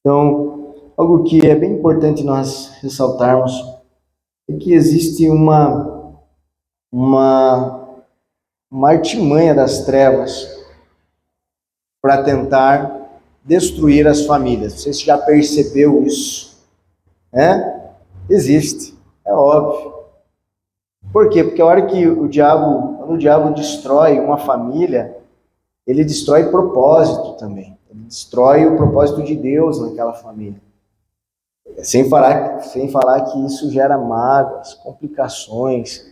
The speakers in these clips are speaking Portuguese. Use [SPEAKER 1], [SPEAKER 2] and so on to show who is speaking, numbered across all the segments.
[SPEAKER 1] Então, algo que é bem importante nós ressaltarmos é que existe uma artimanha das trevas para tentar destruir as famílias. Não sei se já percebeu isso, né? Existe, é óbvio. Por quê? Porque a hora que quando o diabo destrói uma família, ele destrói propósito também. Ele destrói o propósito de Deus naquela família. Sem falar que isso gera mágoas, complicações,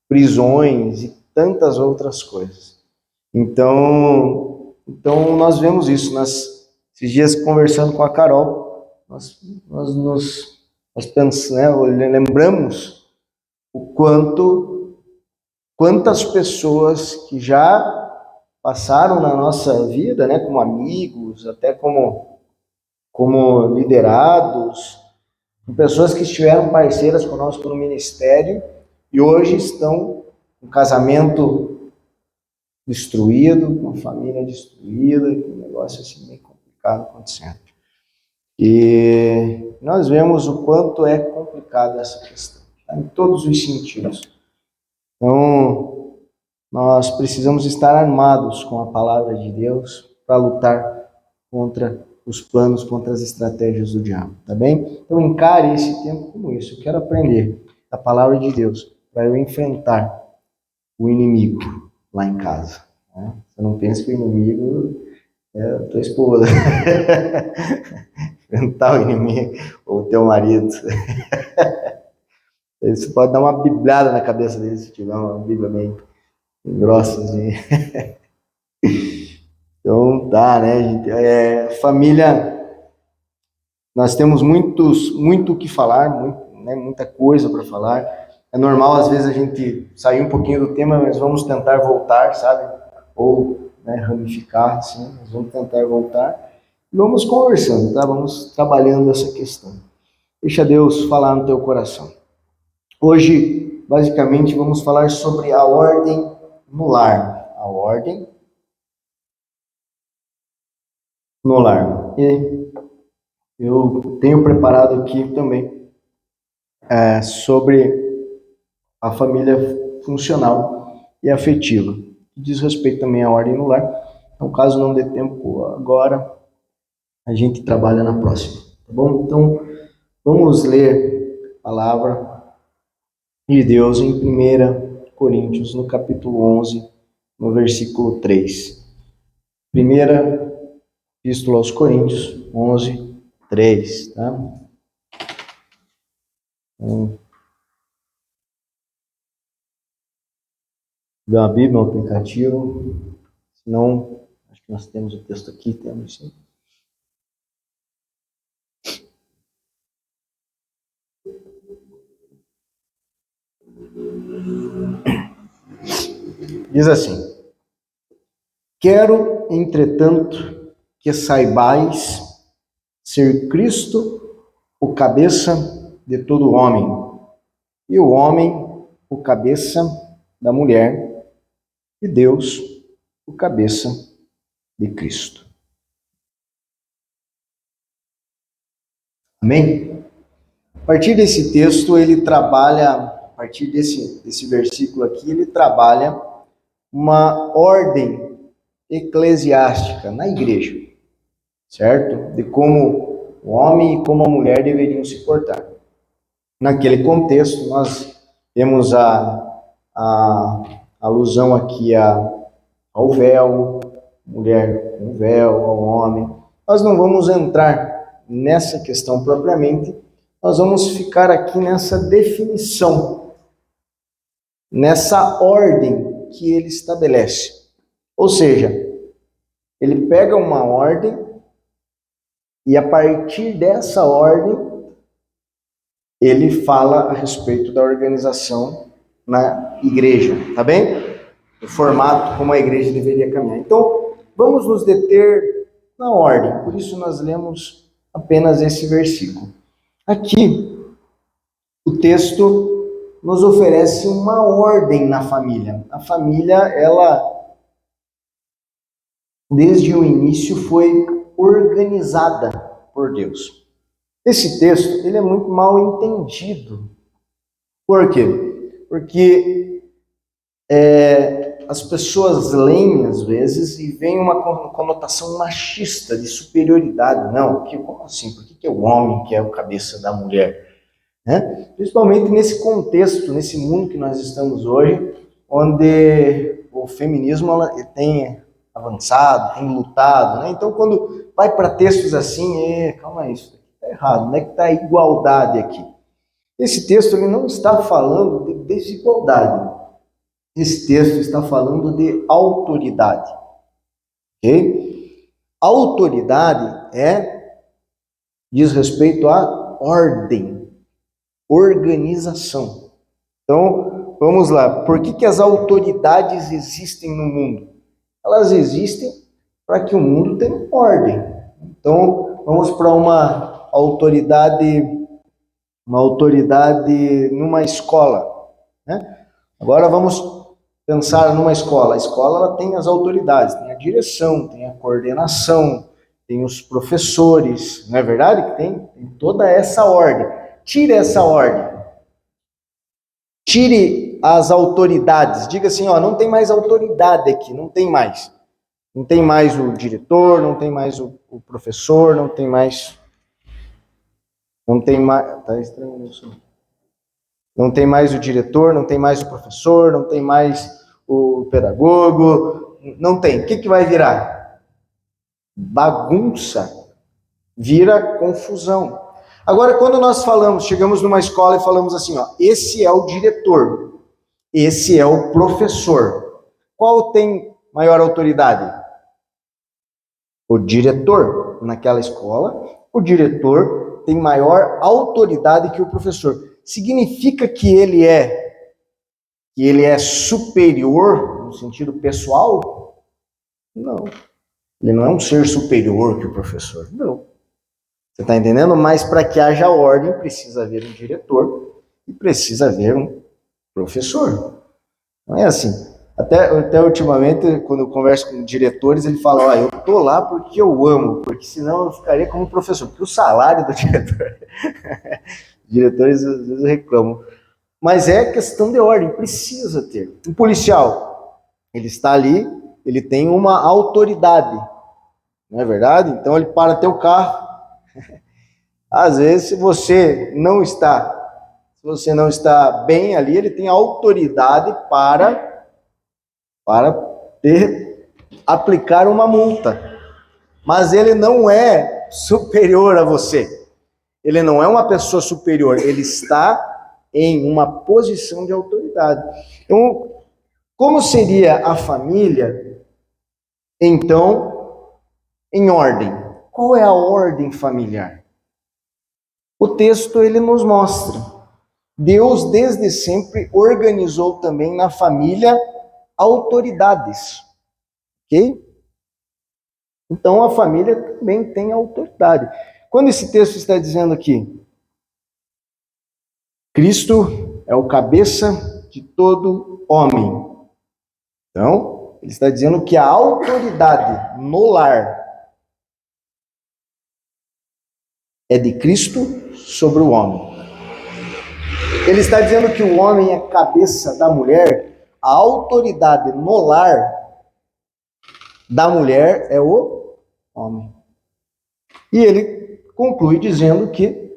[SPEAKER 1] prisões e tantas outras coisas. Então nós vemos isso. Esses dias conversando com a Carol, nós pensamos, né, lembramos quantas pessoas que já passaram na nossa vida, né, como amigos, até como liderados, com pessoas que estiveram parceiras conosco no ministério e hoje estão com casamento destruído, com família destruída, com um negócio assim bem complicado acontecendo. E nós vemos o quanto é complicada essa questão, tá? Em todos os sentidos. Então, nós precisamos estar armados com a palavra de Deus para lutar contra os planos, contra as estratégias do diabo, tá bem? Então, encare esse tempo como isso. Eu quero aprender a palavra de Deus para eu enfrentar o inimigo lá em casa, né? Você não pensa que o inimigo é a tua esposa. Enfrentar o inimigo ou o teu marido. Você pode dar uma biblada na cabeça dele se tiver uma bíblia bem grossa, assim. Então, tá, né, gente? Família, nós temos muito o que falar, muita coisa para falar. É normal, às vezes, a gente sair um pouquinho do tema, mas vamos tentar voltar, sabe? Ou, né, ramificar, assim, nós vamos tentar voltar. E vamos conversando, tá? Vamos trabalhando essa questão. Deixa Deus falar no teu coração. Hoje, basicamente, vamos falar sobre a ordem no lar. A ordem no lar. E eu tenho preparado aqui também sobre a família funcional e afetiva. Diz respeito também à ordem no lar. Então, caso não dê tempo agora, a gente trabalha na próxima. Tá bom? Então, vamos ler a palavra de Deus em 1 Coríntios, no capítulo 11, no versículo 3. Primeira Epístola aos Coríntios, 11, 3. Tá? Então, dá uma Bíblia, um aplicativo. Se não, acho que nós temos o texto aqui, temos sim. Diz assim: quero, entretanto, que saibais ser Cristo o cabeça de todo homem, e o homem o cabeça da mulher, e Deus o cabeça de Cristo. Amém? A partir desse texto, ele trabalha, a partir desse versículo aqui, ele trabalha uma ordem eclesiástica na igreja, certo? De como o homem e como a mulher deveriam se portar. Naquele contexto, nós temos a alusão aqui ao véu, mulher com véu, ao homem. Nós não vamos entrar nessa questão propriamente, nós vamos ficar aqui nessa definição, nessa ordem que ele estabelece. Ou seja, ele pega uma ordem e a partir dessa ordem ele fala a respeito da organização na igreja, tá bem? O formato como a igreja deveria caminhar. Então, vamos nos deter na ordem, por isso nós lemos apenas esse versículo. Aqui, o texto nos oferece uma ordem na família. A família, ela, desde o início, foi organizada por Deus. Esse texto ele é muito mal entendido. Por quê? Porque as pessoas leem às vezes e veem uma conotação machista de superioridade. Não, como assim? Por que é o homem que é o cabeça da mulher? Né? Principalmente nesse contexto, nesse mundo que nós estamos hoje, onde o feminismo tem avançado, tem lutado. Né? Então, quando vai para textos assim, calma aí, isso está errado, onde é que está a igualdade aqui? Esse texto ele não está falando de desigualdade. Esse texto está falando de autoridade. Ok? Autoridade diz respeito à ordem, organização. Então, vamos lá. Por que as autoridades existem no mundo? Elas existem para que o mundo tenha ordem. Então, vamos para uma autoridade numa escola. Né? Agora vamos pensar numa escola. A escola ela tem as autoridades, tem a direção, tem a coordenação, tem os professores, não é verdade que tem toda essa ordem. Tire essa ordem. Tire as autoridades. Diga assim, não tem mais autoridade aqui, não tem mais. Não tem mais o diretor, não tem mais o professor, não tem mais... Tá estranho isso. Não tem mais o diretor, não tem mais o professor, não tem mais o pedagogo, não tem. O que vai virar? Bagunça. Vira confusão. Agora, quando nós chegamos numa escola e falamos assim, esse é o diretor, esse é o professor. Qual tem maior autoridade? O diretor. Naquela escola, o diretor tem maior autoridade que o professor. Significa que ele é superior no sentido pessoal? Não. Ele não é um ser superior que o professor. Não. Você está entendendo? Mas para que haja ordem, precisa haver um diretor e precisa haver um professor. Não é assim. Até ultimamente, quando eu converso com diretores, ele fala, eu tô lá porque eu amo, porque senão eu ficaria como professor. Porque o salário do diretor... Diretores às vezes reclamam. Mas é questão de ordem, precisa ter. Um policial, ele está ali, ele tem uma autoridade, não é verdade? Então ele para teu carro. Às vezes, se você não está bem ali, ele tem autoridade para aplicar uma multa. Mas ele não é superior a você. Ele não é uma pessoa superior, ele está em uma posição de autoridade. Então, como seria a família, então, em ordem? Qual é a ordem familiar? O texto, ele nos mostra. Deus, desde sempre, organizou também na família autoridades. Ok? Então, a família também tem autoridade. Quando esse texto está dizendo aqui, Cristo é o cabeça de todo homem. Então, ele está dizendo que a autoridade no lar é de Cristo sobre o homem. Ele está dizendo que o homem é cabeça da mulher, a autoridade no lar da mulher é o homem. E ele conclui dizendo que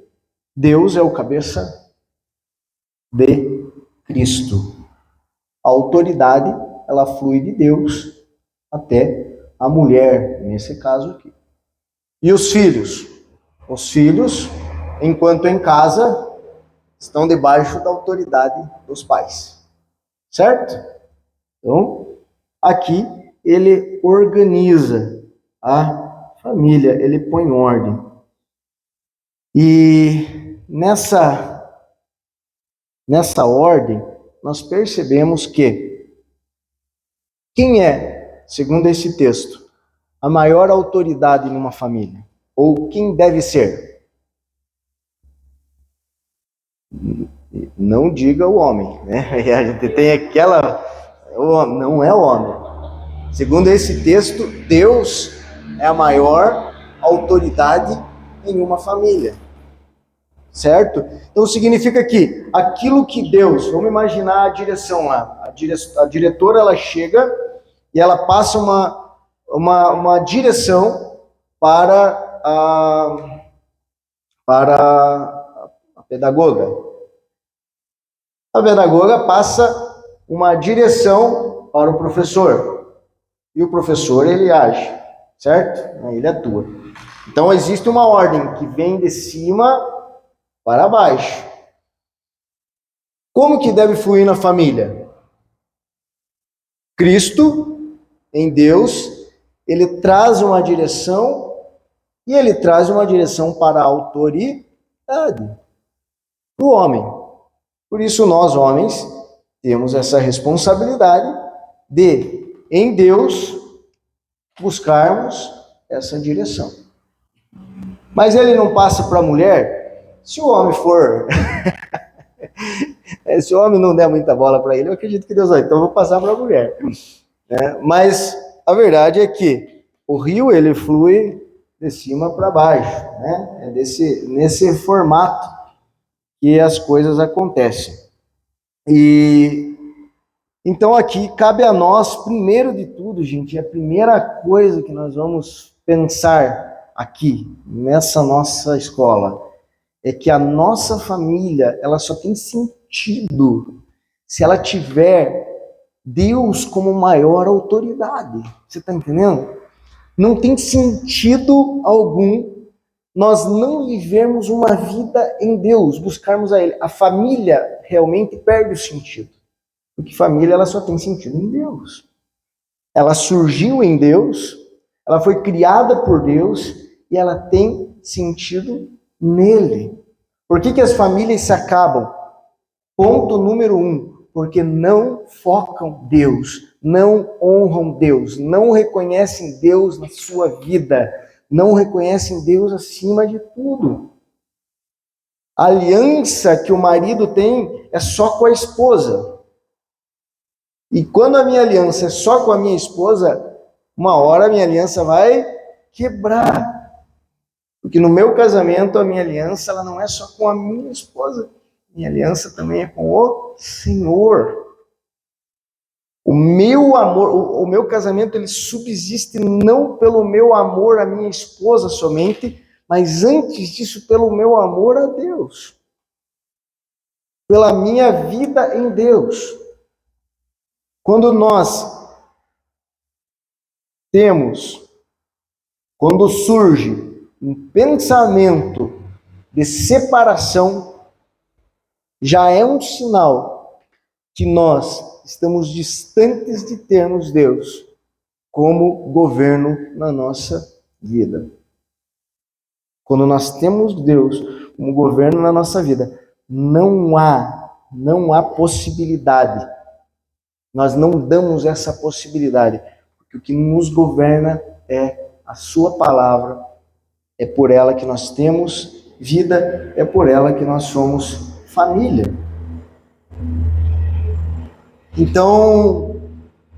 [SPEAKER 1] Deus é o cabeça de Cristo. A autoridade, ela flui de Deus até a mulher, nesse caso aqui. E os filhos? Os filhos, enquanto em casa, estão debaixo da autoridade dos pais. Certo? Então, aqui ele organiza a família, ele põe em ordem. E nessa ordem, nós percebemos que quem é, segundo esse texto, a maior autoridade numa família? Ou quem deve ser? Não diga o homem, né? A gente tem aquela... Não é o homem. Segundo esse texto, Deus é a maior autoridade em uma família. Certo? Então significa que aquilo que Deus, vamos imaginar a direção lá, a diretora ela chega e ela passa uma direção para a pedagoga. A pedagoga passa uma direção para o professor e o professor ele age, certo? Ele atua. Então existe uma ordem que vem de cima para baixo. Como que deve fluir na família? Cristo, em Deus, ele traz uma direção e ele traz uma direção para a autoridade do homem. Por isso nós, homens, temos essa responsabilidade de, em Deus, buscarmos essa direção. Mas ele não passa para a mulher. Se o homem for, se o homem não der muita bola para ele, eu acredito que Deus vai, então eu vou passar para a mulher. Mas a verdade é que o rio ele flui de cima para baixo, né? É nesse formato que as coisas acontecem. E então aqui cabe a nós, primeiro de tudo, gente, a primeira coisa que nós vamos pensar aqui nessa nossa escola é que a nossa família, ela só tem sentido se ela tiver Deus como maior autoridade. Você está entendendo? Não tem sentido algum nós não vivermos uma vida em Deus, buscarmos a Ele. A família realmente perde o sentido. Porque família, ela só tem sentido em Deus. Ela surgiu em Deus, ela foi criada por Deus e ela tem sentido nele. Por que as famílias se acabam? Ponto número 1, porque não focam Deus, não honram Deus, não reconhecem Deus na sua vida, não reconhecem Deus acima de tudo. A aliança que o marido tem é só com a esposa. E quando a minha aliança é só com a minha esposa, uma hora a minha aliança vai quebrar. Porque no meu casamento, a minha aliança ela não é só com a minha esposa. Minha aliança também é com o Senhor. O meu amor, o meu casamento, ele subsiste não pelo meu amor à minha esposa somente, mas antes disso, pelo meu amor a Deus. Pela minha vida em Deus. Quando surge um pensamento de separação, já é um sinal que nós estamos distantes de termos Deus como governo na nossa vida. Quando nós temos Deus como governo na nossa vida, não há possibilidade. Nós não damos essa possibilidade, porque o que nos governa é a sua palavra, é por ela que nós temos vida, é por ela que nós somos família. Então,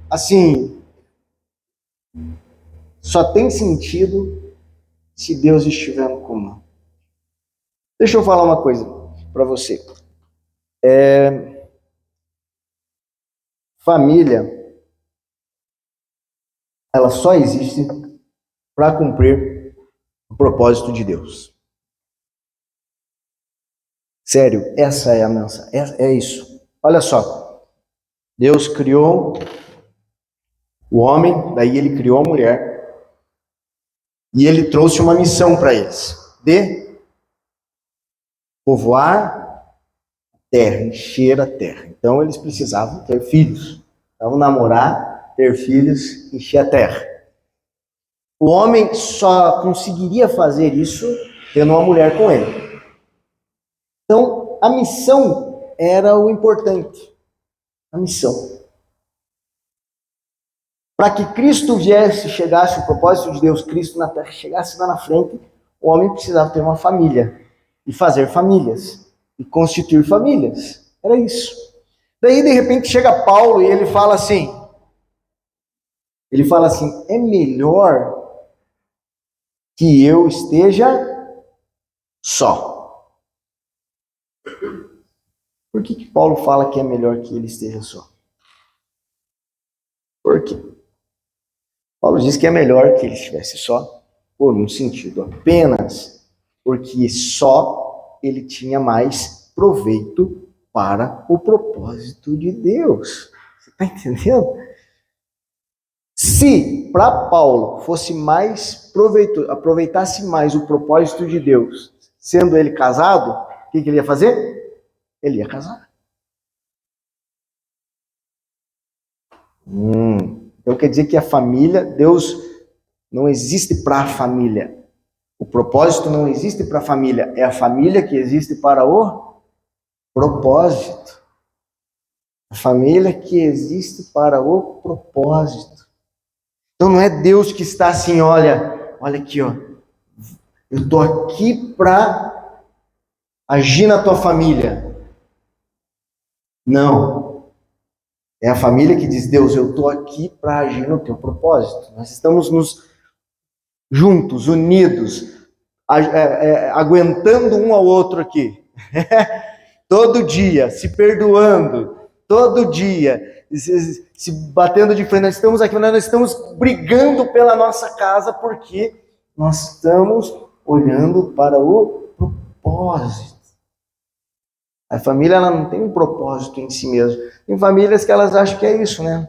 [SPEAKER 1] assim, só tem sentido se Deus estiver no comando. Deixa eu falar uma coisa para você. Família, ela só existe para cumprir o propósito de Deus. Sério, essa é a mensagem, é isso. Olha só, Deus criou o homem, daí ele criou a mulher, e ele trouxe uma missão para eles, de povoar a terra, encher a terra. Então eles precisavam ter filhos, precisavam namorar, ter filhos, encher a terra. O homem só conseguiria fazer isso tendo uma mulher com ele. Então, a missão era o importante. A missão. Para que Cristo chegasse o propósito de Deus, Cristo na terra, chegasse lá na frente, o homem precisava ter uma família. E fazer famílias. E constituir famílias. Era isso. Daí, de repente, chega Paulo e ele fala assim, é melhor que eu esteja só. Por que Paulo fala que é melhor que ele esteja só? Por quê? Paulo diz que é melhor que ele estivesse só, por um sentido apenas, porque só ele tinha mais proveito para o propósito de Deus. Você está entendendo? Se para Paulo fosse mais proveitoso, aproveitasse mais o propósito de Deus, sendo ele casado, o que ele ia fazer? Ele ia casar. Então quer dizer que a família, Deus não existe para a família. O propósito não existe para a família. É a família que existe para o propósito. A família que existe para o propósito. Então não é Deus que está assim, olha aqui, ó. Eu estou aqui para agir na tua família. Não. É a família que diz, Deus, eu estou aqui para agir no teu propósito. Nós estamos juntos, unidos, aguentando um ao outro aqui. Todo dia, se perdoando, todo dia, se batendo de frente. Nós estamos aqui, nós estamos brigando pela nossa casa, porque nós estamos olhando para o propósito. A família ela não tem um propósito em si mesma. Tem famílias que elas acham que é isso, né?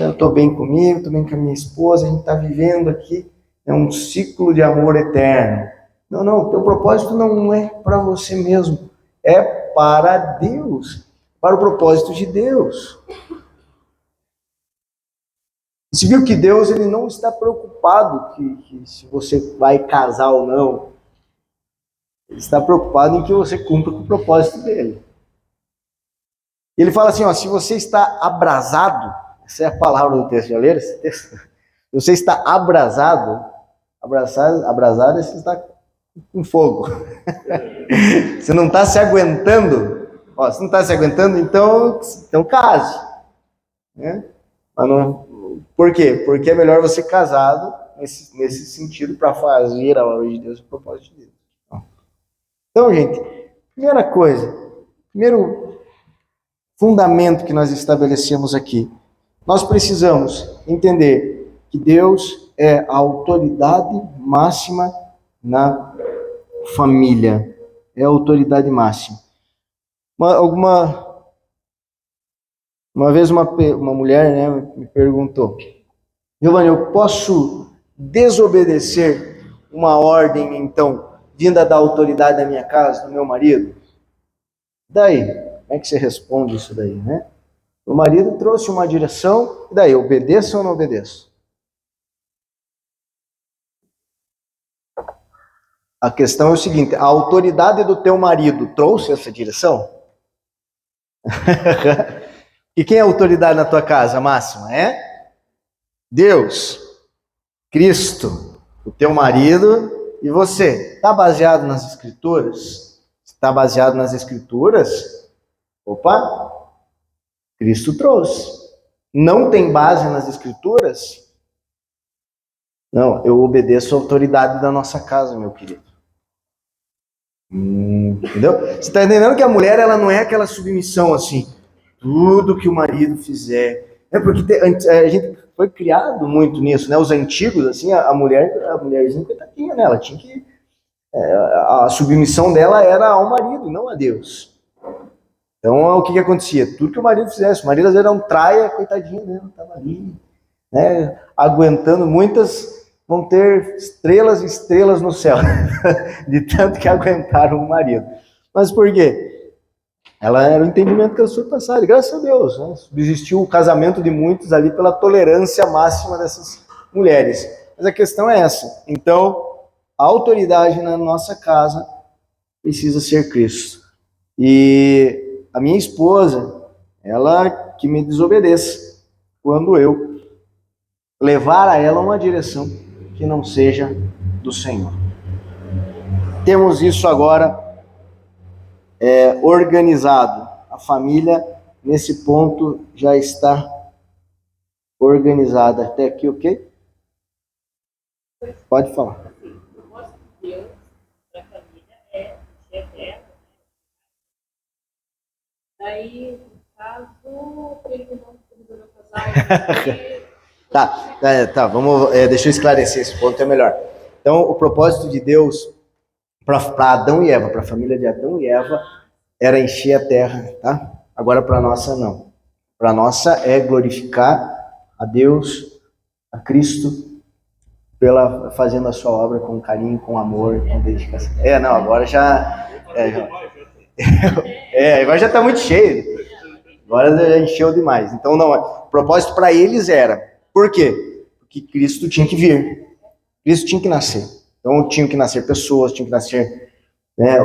[SPEAKER 1] Eu estou bem comigo, estou bem com a minha esposa, a gente está vivendo aqui, é um ciclo de amor eterno. Não, teu propósito não é para você mesmo, é para Deus, para o propósito de Deus. Você viu que Deus ele não está preocupado que se você vai casar ou não. Ele está preocupado em que você cumpra com o propósito dele. Ele fala assim, ó, se você está abrasado, essa é a palavra do texto, já leram esse texto? Se você está abrasado, você está com fogo. Você não está se aguentando, ó, se não está se aguentando, então case. Né? Mas não, por quê? Porque é melhor você casado nesse sentido para fazer a obra de Deus e o propósito de Deus. Então, gente, primeiro fundamento que nós estabelecemos aqui, nós precisamos entender que Deus é a autoridade máxima na família. É a autoridade máxima. Uma vez uma mulher, né, me perguntou, Giovanni, eu posso desobedecer uma ordem, então, vinda da autoridade da minha casa, do meu marido? Daí, como é que você responde isso daí, né? O marido trouxe uma direção, e daí, obedeço ou não obedeço? A questão é o seguinte, a autoridade do teu marido trouxe essa direção? E quem é a autoridade na tua casa máxima? É Deus, Cristo, o teu marido e você. Está baseado nas Escrituras? Está baseado nas Escrituras? Opa, Cristo trouxe. Não tem base nas Escrituras? Não, eu obedeço a autoridade da nossa casa, meu querido. Entendeu? Você está entendendo que a mulher ela não é aquela submissão assim, tudo que o marido fizer. É porque a gente foi criado muito nisso, né? Os antigos, assim, a mulherzinha coitadinha, né? Ela tinha que. A submissão dela era ao marido, não a Deus. Então, o que acontecia? Tudo que o marido fizesse, o marido às vezes era um traia, coitadinho, né? Estava ali, né? Aguentando, muitas vão ter estrelas e estrelas no céu, de tanto que aguentaram o marido. Mas por quê? Ela era o entendimento que ela foi passada, e graças a Deus, né? Subsistiu o casamento de muitos ali pela tolerância máxima dessas mulheres. Mas a questão é essa. Então, a autoridade na nossa casa precisa ser Cristo. E a minha esposa, ela que me desobedeça quando eu levar a ela uma direção que não seja do Senhor. Temos isso agora organizado. A família, nesse ponto, já está organizada. Até aqui, ok? Pode falar.
[SPEAKER 2] Aí, no caso, ele não resolveu casar.
[SPEAKER 1] Tá, vamos, deixa eu esclarecer esse ponto, é melhor. Então, o propósito de Deus para Adão e Eva, para a família de Adão e Eva, era encher a terra, tá? Agora para a nossa não. Para a nossa é glorificar a Deus, a Cristo, pela fazendo a sua obra com carinho, com amor, com dedicação. Não, agora já agora já está muito cheio. Agora já encheu demais. Então não, o propósito para eles era. Por quê? Porque Cristo tinha que vir. Cristo tinha que nascer. Então tinham que nascer pessoas, tinham que nascer,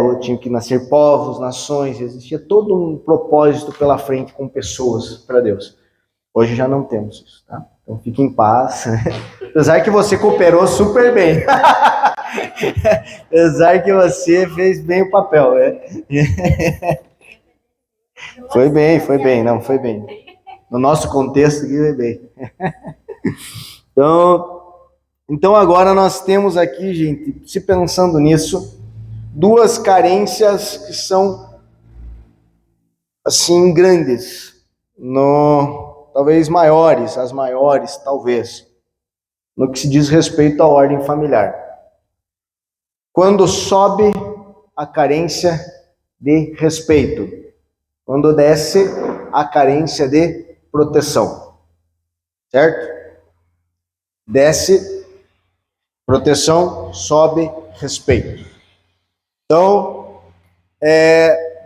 [SPEAKER 1] ou tinham que nascer povos, nações. Existia todo um propósito pela frente com pessoas para Deus. Hoje já não temos isso, tá? Então fique em paz. Apesar que você cooperou super bem. Apesar que você fez bem o papel, Foi bem, não, foi bem. No nosso contexto aqui foi bem. Então agora nós temos aqui, gente, se pensando nisso, duas carências que são assim grandes, talvez maiores, as maiores talvez, no que se diz respeito à ordem familiar. Quando sobe a carência de respeito, quando desce a carência de proteção, certo? Desce proteção, sobe respeito. Então,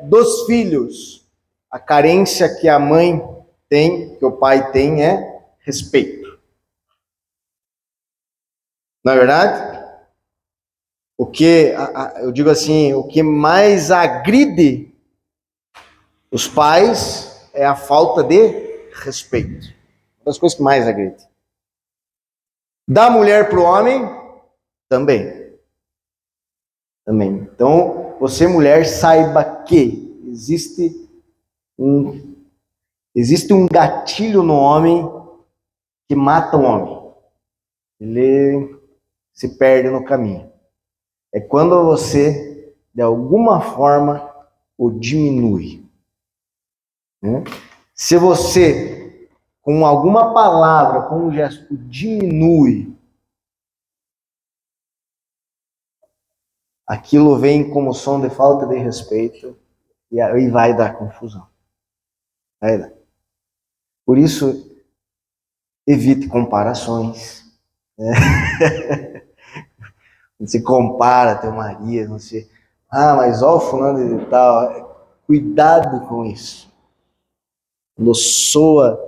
[SPEAKER 1] dos filhos, a carência que a mãe tem, que o pai tem, é respeito. Não é verdade? O que, eu digo assim, o que mais agride os pais é a falta de respeito. Uma das coisas que mais agride. Da mulher para o homem, também. Então, você mulher, saiba que existe um gatilho no homem que mata o homem. Ele se perde no caminho. É quando você, de alguma forma, o diminui. Se você, com alguma palavra, com um gesto, diminui, aquilo vem como som de falta de respeito e aí vai dar confusão. Vai dar. Por isso, evite comparações. Não se compara teu marido, não se... mas ó o fulano de tal. Cuidado com isso. Quando soa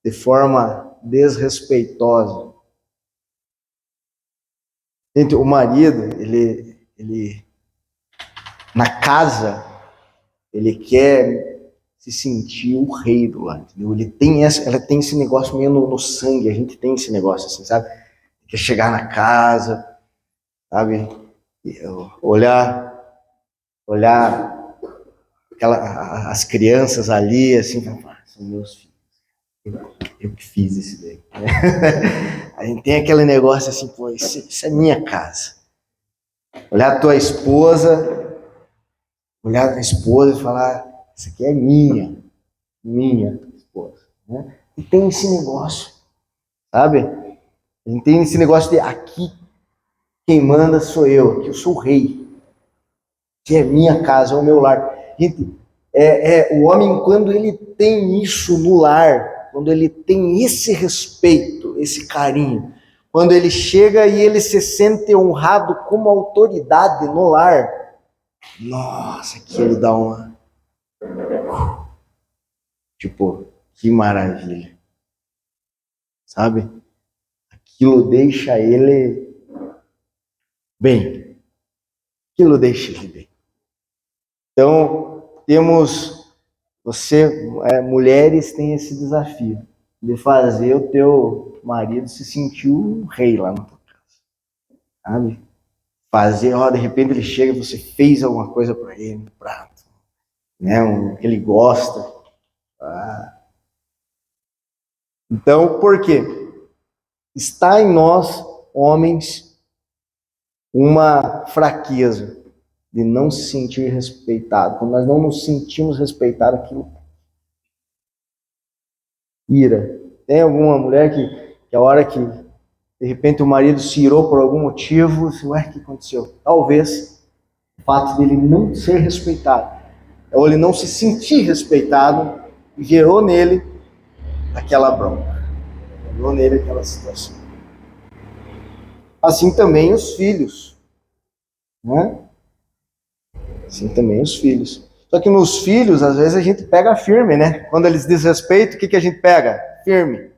[SPEAKER 1] de forma desrespeitosa. Gente, o marido, ele na casa, ele quer se sentir o rei do lar, entendeu? Ela tem esse negócio meio no sangue, a gente tem esse negócio assim, sabe? Quer chegar na casa, sabe? Olhar as crianças ali, assim, são meus filhos. Eu que fiz isso daí. A gente tem aquele negócio assim, pô, isso é minha casa. Olhar a tua esposa, e falar, isso aqui é minha esposa. Né? E tem esse negócio, sabe? A gente tem esse negócio de aqui quem manda sou eu, que eu sou o rei, que é minha casa, é o meu lar. Gente, o homem, quando ele tem isso no lar, quando ele tem esse respeito, esse carinho, quando ele chega e ele se sente honrado como autoridade no lar, nossa, aquilo dá uma... Tipo, que maravilha. Sabe? Aquilo deixa ele bem. Aquilo deixa ele bem. Então, mulheres têm esse desafio de fazer o teu marido se sentir o rei lá na tua casa. Sabe? Fazer, de repente ele chega, você fez alguma coisa para ele, um prato, né? Que ele gosta. Então, por quê? Está em nós, homens, uma fraqueza. de não se sentir respeitado. Quando nós não nos sentimos respeitados, aquilo ira. Tem alguma mulher que a hora que de repente o marido se irou por algum motivo, assim, ué, o que aconteceu? Talvez o fato dele não ser respeitado, ou ele não se sentir respeitado, gerou nele aquela bronca, gerou nele aquela situação. Assim também os filhos, né? Assim também os filhos. Só que nos filhos, às vezes a gente pega firme, né? Quando eles desrespeitam, o que a gente pega? Firme.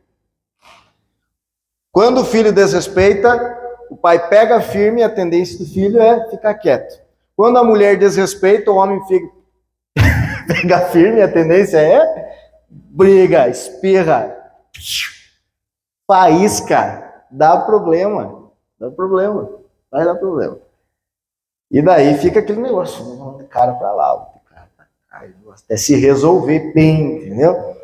[SPEAKER 1] Quando o filho desrespeita, o pai pega firme e a tendência do filho é ficar quieto. Quando a mulher desrespeita, o homem fica pega firme e a tendência é briga, espirra, faísca, dá problema, vai dar problema. E daí fica aquele negócio, de cara pra lá, até se resolver bem, entendeu?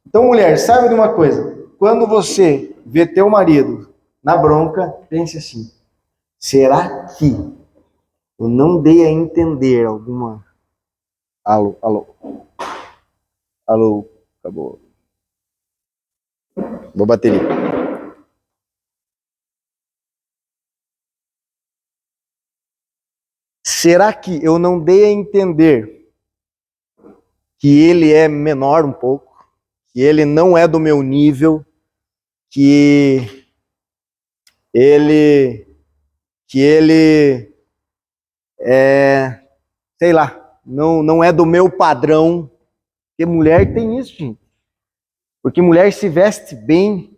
[SPEAKER 1] Então, mulher, sabe de uma coisa? Quando você vê teu marido na bronca, pense assim, será que eu não dei a entender alguma... Alô, acabou. Vou bateria. Será que eu não dei a entender que ele é menor um pouco, que ele não é do meu nível, que ele é, sei lá, não é do meu padrão? Porque mulher tem isso, gente. Porque mulher se veste bem,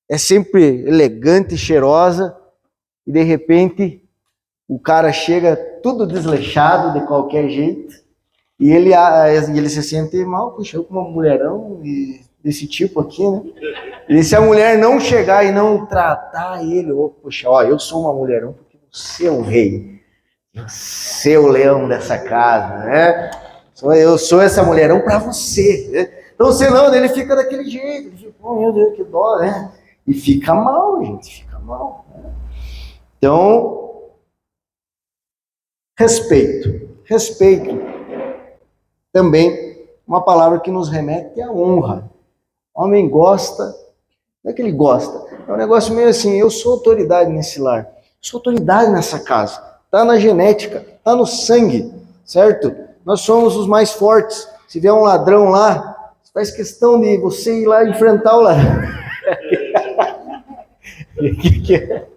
[SPEAKER 1] é sempre elegante, cheirosa, e de repente o cara chega tudo desleixado de qualquer jeito, e ele se sente mal, puxa, eu com uma mulherão desse tipo aqui, né? E se a mulher não chegar e não tratar ele, puxa, ó, eu sou uma mulherão porque você é um rei, você é o leão dessa casa, né? Eu sou essa mulherão pra você, né? Então, senão, ele fica daquele jeito, ele fica, oh, meu Deus, que dó, né? E fica mal, gente, fica mal, né? Então, respeito também uma palavra que nos remete à honra. O homem gosta, não é que ele gosta, é um negócio meio assim, eu sou autoridade nesse lar, sou autoridade nessa casa, está na genética, está no sangue, certo? Nós somos os mais fortes. Se vier um ladrão lá, faz questão de você ir lá enfrentar o ladrão. O que é?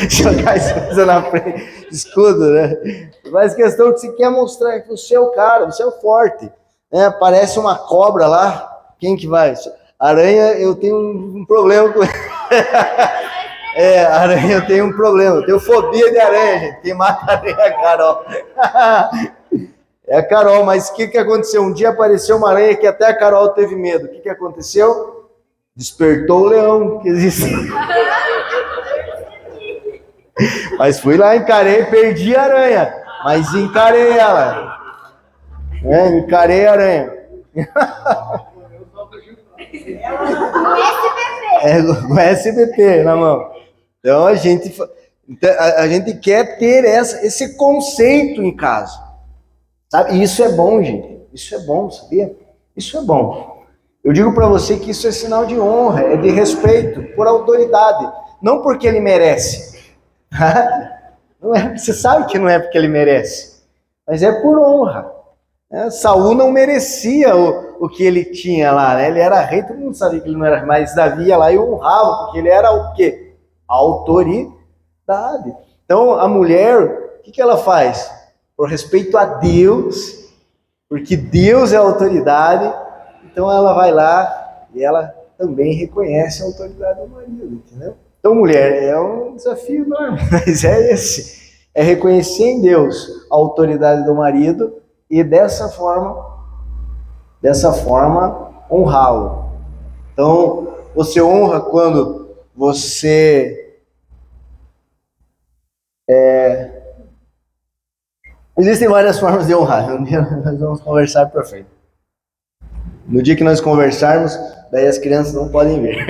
[SPEAKER 1] Jogar isso na frente, escudo, né? Faz questão que você quer mostrar que você é o cara, você é o forte. Né? Aparece uma cobra lá, quem que vai? Aranha, eu tenho um problema com... aranha, eu tenho um problema, eu tenho fobia de aranha, gente. Quem mata a aranha é a Carol. É a Carol, mas o que aconteceu? Um dia apareceu uma aranha que até a Carol teve medo. O que aconteceu? Despertou o leão que existe. Mas fui lá, encarei, perdi a aranha, mas encarei ela. Encarei a aranha. Com SBT na mão. Então a gente quer ter esse conceito em casa. Sabe? E isso é bom, gente. Isso é bom, sabia? Isso é bom. Eu digo para você que isso é sinal de honra, é de respeito por autoridade, não porque ele merece. Não é, você sabe que não é porque ele merece, mas é por honra. Saul não merecia o que ele tinha lá, né? Ele era rei, todo mundo sabia que ele não era, mas Davi ia lá e honrava, porque ele era o quê? Autoridade. Então a mulher, o que ela faz? Por respeito a Deus, porque Deus é a autoridade, então ela vai lá e ela também reconhece a autoridade do marido, entendeu? Então, mulher, é um desafio enorme, mas é esse. É reconhecer em Deus a autoridade do marido e dessa forma honrá-lo. Então, você honra quando você Existem várias formas de honrar. Um dia nós vamos conversar para frente. No dia que nós conversarmos, daí as crianças não podem ver.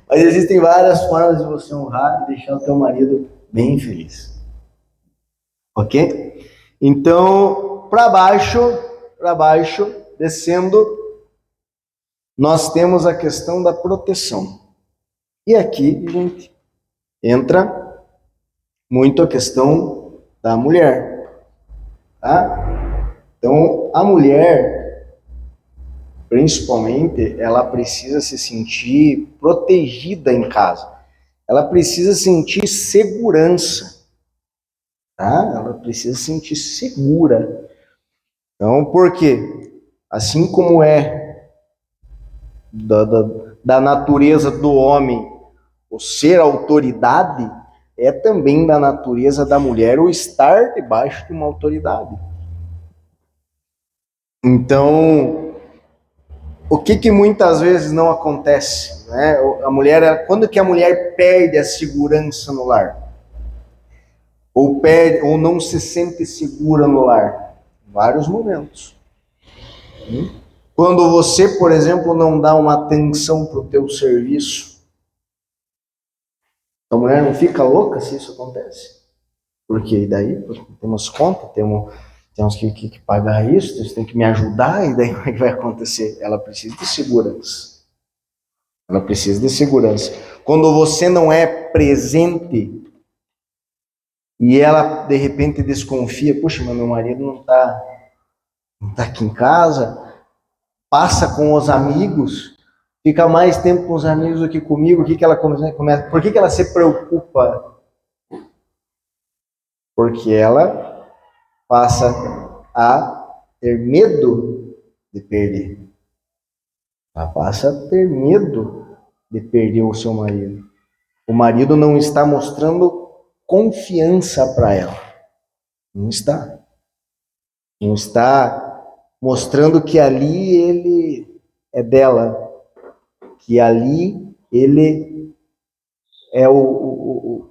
[SPEAKER 1] Mas existem várias formas de você honrar e deixar o teu marido bem feliz. Ok? Então, para baixo, descendo, nós temos a questão da proteção. E aqui, gente, entra muito a questão da mulher, tá? Então, a mulher, principalmente, ela precisa se sentir protegida em casa. Ela precisa sentir segurança, tá? Ela precisa sentir segura. Então, por quê? Assim como é da natureza do homem o ser autoridade, é também da natureza da mulher o estar debaixo de uma autoridade. Então, o que muitas vezes não acontece, né? A mulher, quando que a mulher perde a segurança no lar? Ou não se sente segura no lar? Vários momentos. Quando você, por exemplo, não dá uma atenção para o teu serviço, a mulher não fica louca se isso acontece? Porque daí temos conta, temos que pagar isso, você tem que me ajudar, e daí o que vai acontecer? Ela precisa de segurança. Ela precisa de segurança. Quando você não é presente e ela de repente desconfia, puxa, mas meu marido não está aqui em casa, passa com os amigos, fica mais tempo com os amigos do que comigo, por que ela começa? Por que ela se preocupa? Porque ela passa a ter medo de perder. Ela passa a ter medo de perder o seu marido. O marido não está mostrando confiança para ela. Não está. Não está mostrando que ali ele é dela. Que ali ele é o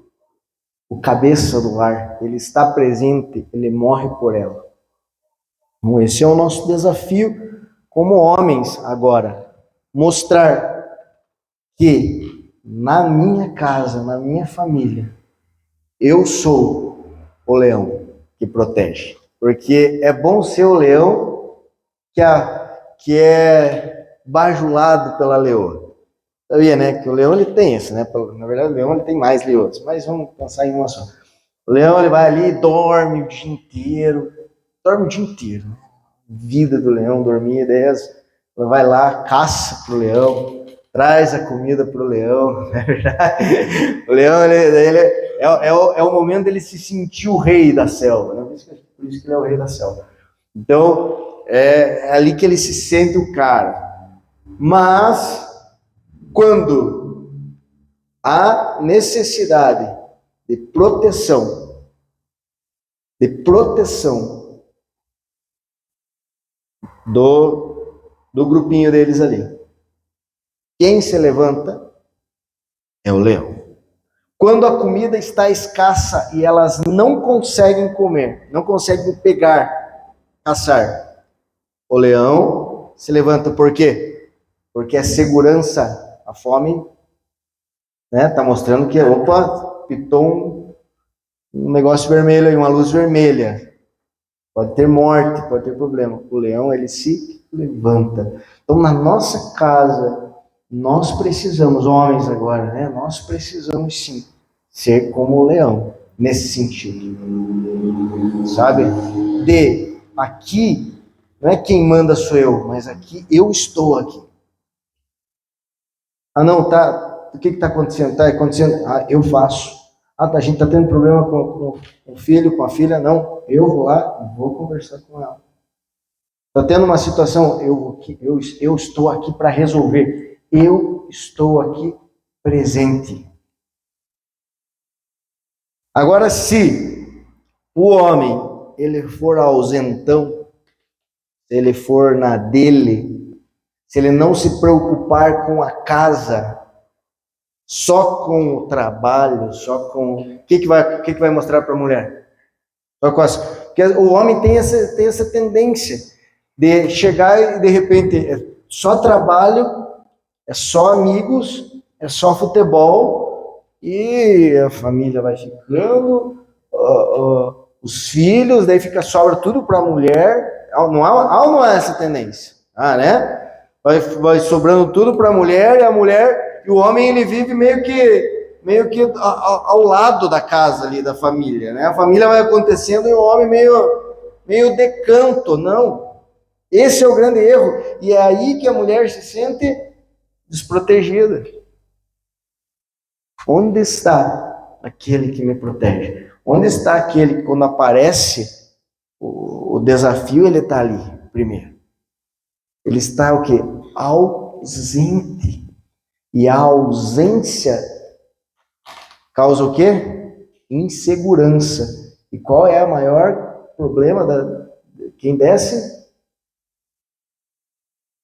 [SPEAKER 1] cabeça do lar. Ele está presente, ele morre por ela. Então, esse é o nosso desafio como homens agora. Mostrar que na minha casa, na minha família, eu sou o leão que protege. Porque é bom ser o leão que é bajulado pela leoa. Sabia, né? Que o leão ele tem isso, né? Na verdade, o leão ele tem mais leões, mas vamos pensar em uma só. O leão ele vai ali e dorme o dia inteiro. Dorme o dia inteiro. Vida do leão, dormir, daí ela vai lá, caça pro leão, traz a comida pro leão, não é verdade? O leão, ele é o momento dele se sentir o rei da selva, né? Por isso que ele é o rei da selva. Então, é ali que ele se sente o cara. Mas, quando há necessidade de proteção do grupinho deles ali, quem se levanta é o leão. Quando a comida está escassa e elas não conseguem comer, não conseguem pegar, caçar, o leão se levanta. Por quê? Porque a segurança, a fome, né, tá mostrando que, opa, pitou um negócio vermelho aí, uma luz vermelha. Pode ter morte, pode ter problema. O leão, ele se levanta. Então, na nossa casa, nós precisamos, homens agora, né? Nós precisamos sim ser como o leão, nesse sentido. Sabe? De aqui, não é quem manda sou eu, mas aqui eu estou aqui. Ah, não, tá. O que está acontecendo? Está acontecendo? Ah, eu faço. Ah, tá, a gente está tendo problema com o filho, com a filha? Não, eu vou lá e vou conversar com ela. Está tendo uma situação, eu estou aqui para resolver. Eu estou aqui presente. Agora, se o homem ele for ausentão, se ele for na dele, se ele não se preocupar com a casa, só com o trabalho, só com... O que vai mostrar para a mulher? Só com porque o homem tem essa tendência de chegar e, de repente, é só trabalho, é só amigos, é só futebol, e a família vai ficando, os filhos, daí sobra tudo para a mulher. Não há ou não há essa tendência? Né? Vai sobrando tudo para a mulher, e o homem ele vive meio que ao lado da casa ali, da família, né? A família vai acontecendo e o homem meio de canto, não. Esse é o grande erro. E é aí que a mulher se sente desprotegida. Onde está aquele que me protege? Onde está aquele que, quando aparece o desafio, ele está ali primeiro? Ele está o quê? Ausente. E a ausência causa o quê? Insegurança. E qual é o maior problema de quem desce?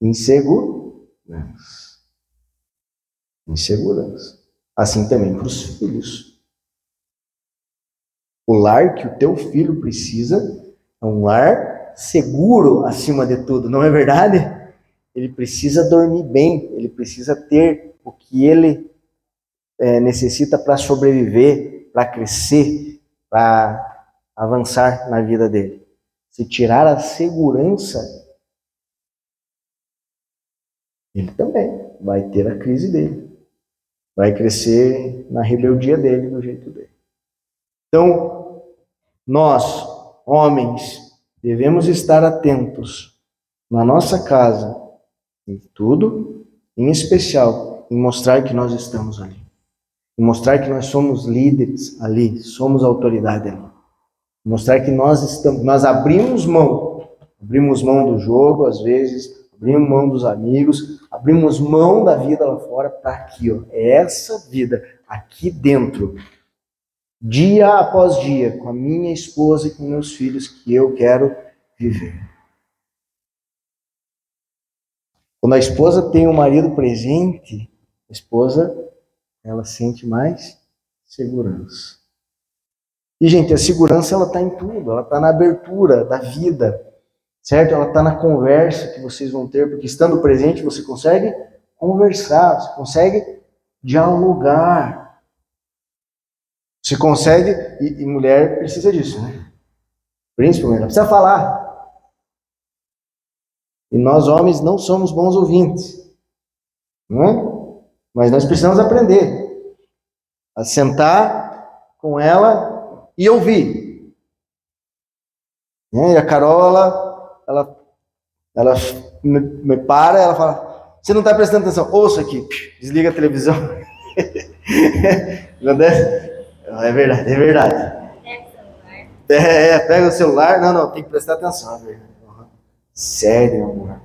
[SPEAKER 1] Insegurança. Assim também para os filhos. O lar que o teu filho precisa é um lar seguro acima de tudo, não é verdade? Ele precisa dormir bem, ele precisa ter o que ele necessita para sobreviver, para crescer, para avançar na vida dele. Se tirar a segurança, ele também vai ter a crise dele. Vai crescer na rebeldia dele, do jeito dele. Então, nós, homens, devemos estar atentos na nossa casa, em tudo, em especial, em mostrar que nós estamos ali. Em mostrar que nós somos líderes ali, somos autoridade ali. Mostrar que nós abrimos mão do jogo, às vezes, abrimos mão dos amigos, abrimos mão da vida lá fora para aqui, ó. É essa vida aqui dentro, dia após dia, com a minha esposa e com meus filhos, que eu quero viver. Quando a esposa tem o marido presente, a esposa, ela sente mais segurança. E, gente, a segurança, ela está em tudo. Ela está na abertura da vida, certo? Ela está na conversa que vocês vão ter, porque estando presente você consegue conversar, você consegue dialogar. Você consegue, e mulher precisa disso, né? Principalmente, ela precisa falar. E nós, homens, não somos bons ouvintes, não é? Mas nós precisamos aprender a sentar com ela e ouvir. E a Carol, ela me para, ela fala: você não está prestando atenção, ouça aqui, desliga a televisão. É verdade. Pega o celular, não, tem que prestar atenção. Sério, amor,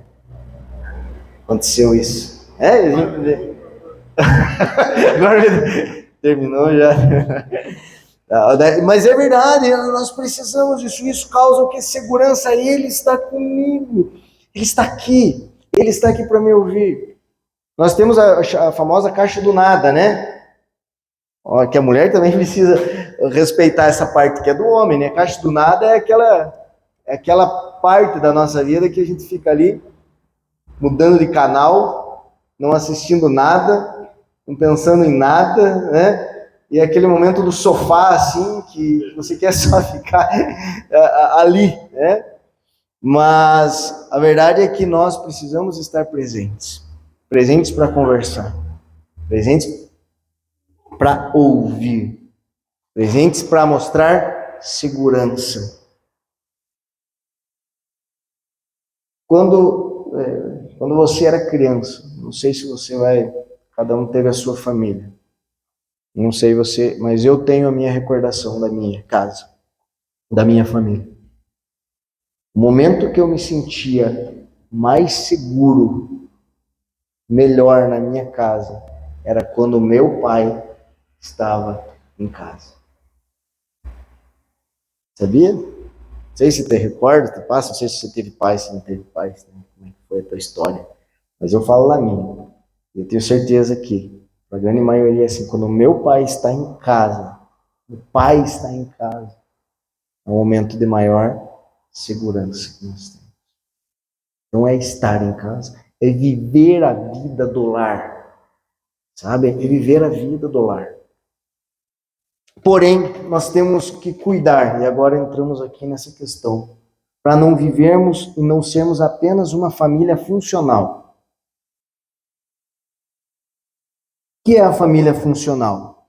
[SPEAKER 1] aconteceu isso. Agora terminou já. Mas é verdade, nós precisamos disso. Isso causa o que? Segurança. Ele está comigo, ele está aqui para me ouvir. Nós temos a famosa caixa do nada, né? Que a mulher também precisa respeitar essa parte que é do homem, né? A caixa do nada é aquela parte da nossa vida que a gente fica ali mudando de canal, não assistindo nada, não pensando em nada, né? E é aquele momento do sofá, assim, que você quer só ficar ali, né? Mas a verdade é que nós precisamos estar presentes para conversar, presentes para ouvir, presentes para mostrar segurança. Quando você era criança, não sei se cada um teve a sua família, não sei você, mas eu tenho a minha recordação da minha casa, da minha família. O momento que eu me sentia mais seguro, melhor na minha casa, era quando meu pai estava em casa. Sabia? Não sei se te recorda, não sei se você teve pai, se não teve pai, como é que foi a tua história. Mas eu falo da minha. Eu tenho certeza que, a grande maioria, assim, quando o meu pai está em casa, o pai está em casa, é um momento de maior segurança que nós temos. Não é estar em casa, é viver a vida do lar. Sabe? É viver a vida do lar. Porém, nós temos que cuidar, e agora entramos aqui nessa questão, para não vivermos e não sermos apenas uma família funcional. O que é a família funcional?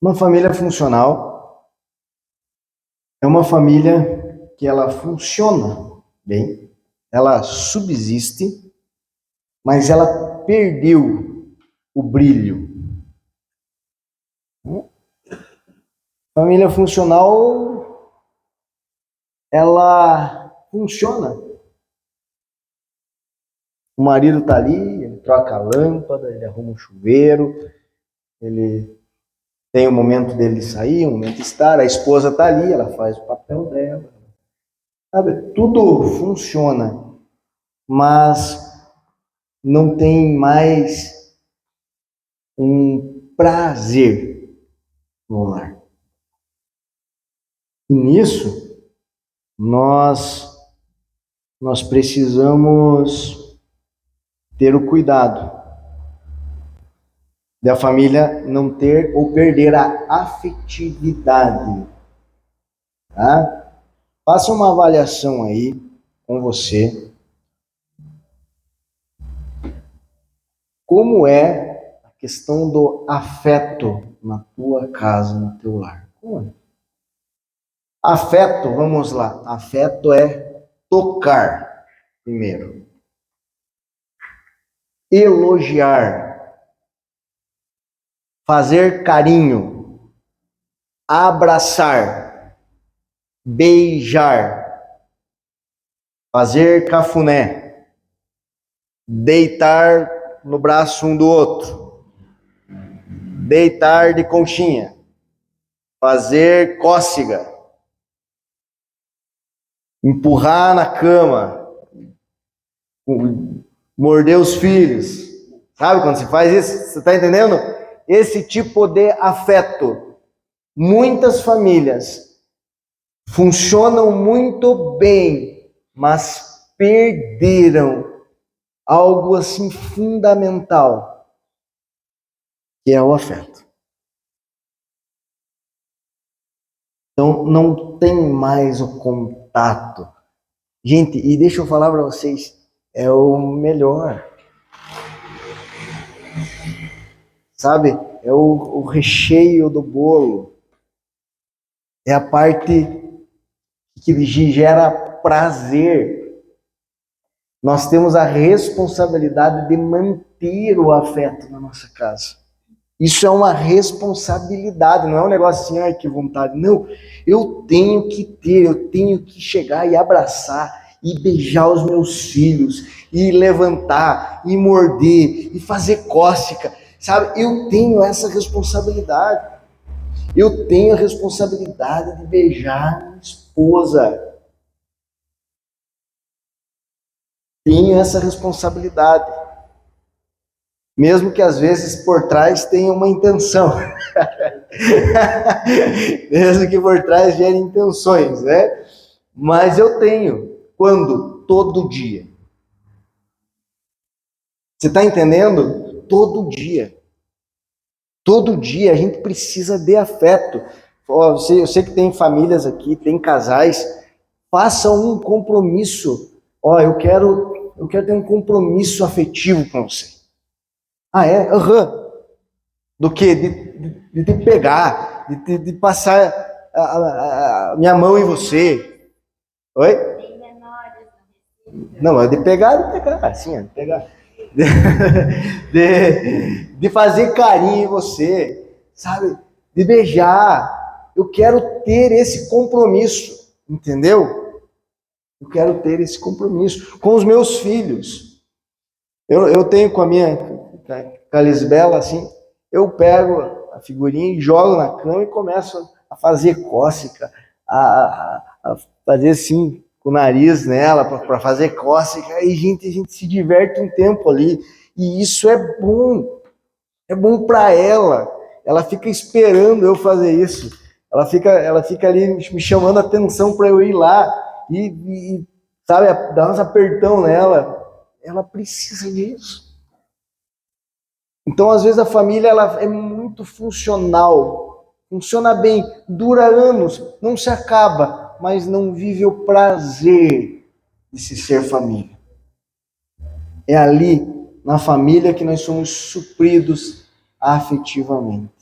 [SPEAKER 1] Uma família funcional é uma família que ela funciona bem, ela subsiste, mas ela perdeu o brilho. Família funcional, ela funciona. O marido tá ali, ele troca a lâmpada, ele arruma um chuveiro, ele tem o momento dele de sair, o momento de estar, a esposa tá ali, ela faz o papel dela. Sabe, tudo funciona, mas não tem mais um prazer no lar. E nisso, nós precisamos ter o cuidado da família não ter ou perder a afetividade. Tá? Faça uma avaliação aí com você. Como é a questão do afeto na tua casa, no teu lar? Como é? Afeto, vamos lá. Afeto é tocar, primeiro. Elogiar. Fazer carinho. Abraçar. Beijar. Fazer cafuné. Deitar no braço um do outro. Deitar de conchinha. Fazer cócega. Empurrar na cama. Morder os filhos. Sabe quando se faz isso? Você está entendendo? Esse tipo de afeto. Muitas famílias funcionam muito bem, mas perderam algo assim fundamental, que é o afeto. Então não tem mais o contato. Gente, e deixa eu falar para vocês, é o melhor. Sabe? É o recheio do bolo. É a parte que gera prazer. Nós temos a responsabilidade de manter o afeto na nossa casa. Isso é uma responsabilidade, não é um negócio assim, ai que vontade. Não, eu tenho que ter, eu tenho que chegar e abraçar e beijar os meus filhos, e levantar, e morder, e fazer cócega, sabe? Eu tenho essa responsabilidade. Eu tenho a responsabilidade de beijar minha esposa. Tenho essa responsabilidade. Mesmo que às vezes por trás tenha uma intenção. Mesmo que por trás gere intenções, né? Mas eu tenho. Quando? Todo dia. Você está entendendo? Todo dia. Todo dia a gente precisa de afeto. Eu sei que tem famílias aqui, tem casais. Façam um compromisso. Eu quero ter um compromisso afetivo com você. Ah, é? Aham. Do que? De te pegar, de passar a minha mão em você. Oi? Tem menores. Não, é de pegar, assim, é de pegar. De fazer carinho em você, sabe? De beijar. Eu quero ter esse compromisso, entendeu? Eu quero ter esse compromisso com os meus filhos. Eu tenho com a Lisbela, assim, eu pego a figurinha e jogo na cama e começo a fazer cócega, a fazer assim com o nariz nela, para fazer cócega, e a gente se diverte um tempo ali, e isso é bom para ela fica esperando eu fazer isso, ela fica ali me chamando a atenção para eu ir lá, e sabe, dar uns apertão nela, ela precisa disso. Então, às vezes, a família ela é muito funcional, funciona bem, dura anos, não se acaba, mas não vive o prazer de se ser família. É ali, na família, que nós somos supridos afetivamente.